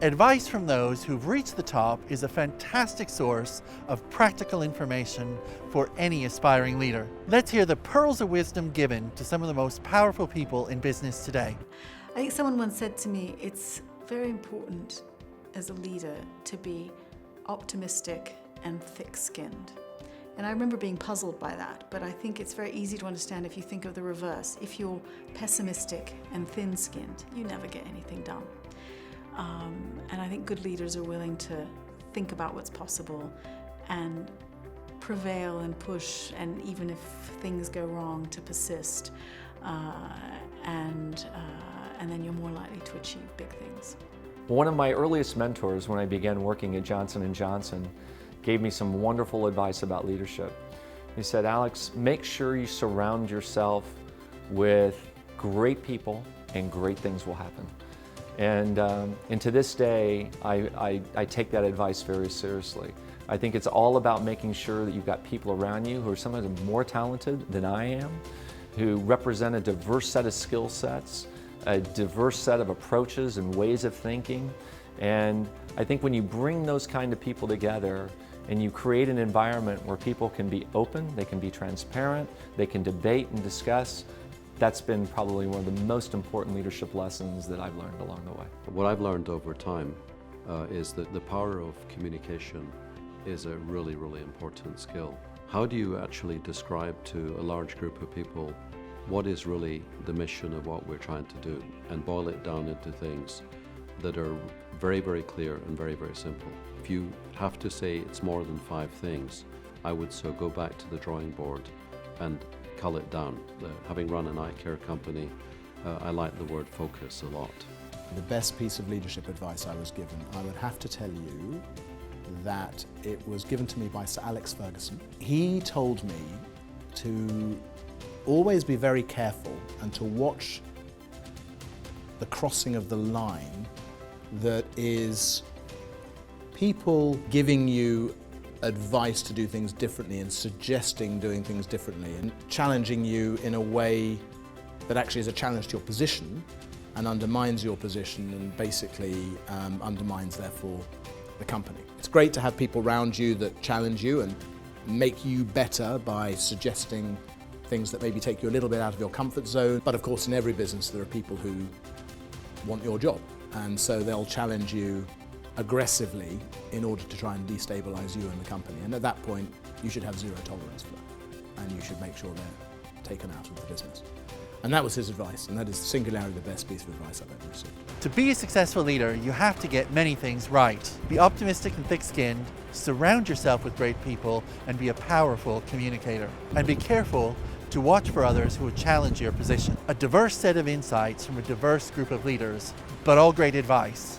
Advice from those who've reached the top is a fantastic source of practical information for any aspiring leader. Let's hear the pearls of wisdom given to some of the most powerful people in business today. I think someone once said to me, it's very important as a leader to be optimistic and thick-skinned. And I remember being puzzled by that, but I think it's very easy to understand if you think of the reverse. If you're pessimistic and thin-skinned, you never get anything done. And I think good leaders are willing to think about what's possible and prevail and push, and even if things go wrong, to persist. And then you're more likely to achieve big things. One of my earliest mentors when I began working at Johnson & Johnson gave me some wonderful advice about leadership. He said, Alex, make sure you surround yourself with great people and great things will happen. And to this day, I take that advice very seriously. I think it's all about making sure that you've got people around you who are sometimes more talented than I am, who represent a diverse set of skill sets, a diverse set of approaches and ways of thinking. And I think when you bring those kind of people together and you create an environment where people can be open, they can be transparent, they can debate and discuss, that's been probably one of the most important leadership lessons that I've learned along the way. What I've learned over time is that the power of communication is a really, really important skill. How do you actually describe to a large group of people what is really the mission of what we're trying to do, and boil it down into things that are very, very clear and very, very simple? If you have to say it's more than 5 things, I would so go back to the drawing board and cull it down. Having run an eye care company, I like the word focus a lot. The best piece of leadership advice I was given, I would have to tell you that it was given to me by Sir Alex Ferguson. He told me to always be very careful and to watch the crossing of the line that is people giving you advice to do things differently and suggesting doing things differently and challenging you in a way that actually is a challenge to your position and undermines your position and basically undermines, therefore, the company. It's great to have people around you that challenge you and make you better by suggesting things that maybe take you a little bit out of your comfort zone. But of course, in every business, there are people who want your job, and so they'll challenge you aggressively in order to try and destabilize you and the company. And at that point, you should have zero tolerance for that, and you should make sure they're taken out of the business. And that was his advice, and that is singularly the best piece of advice I've ever received. To be a successful leader, you have to get many things right. Be optimistic and thick-skinned, surround yourself with great people, and be a powerful communicator. And be careful to watch for others who will challenge your position. A diverse set of insights from a diverse group of leaders, but all great advice.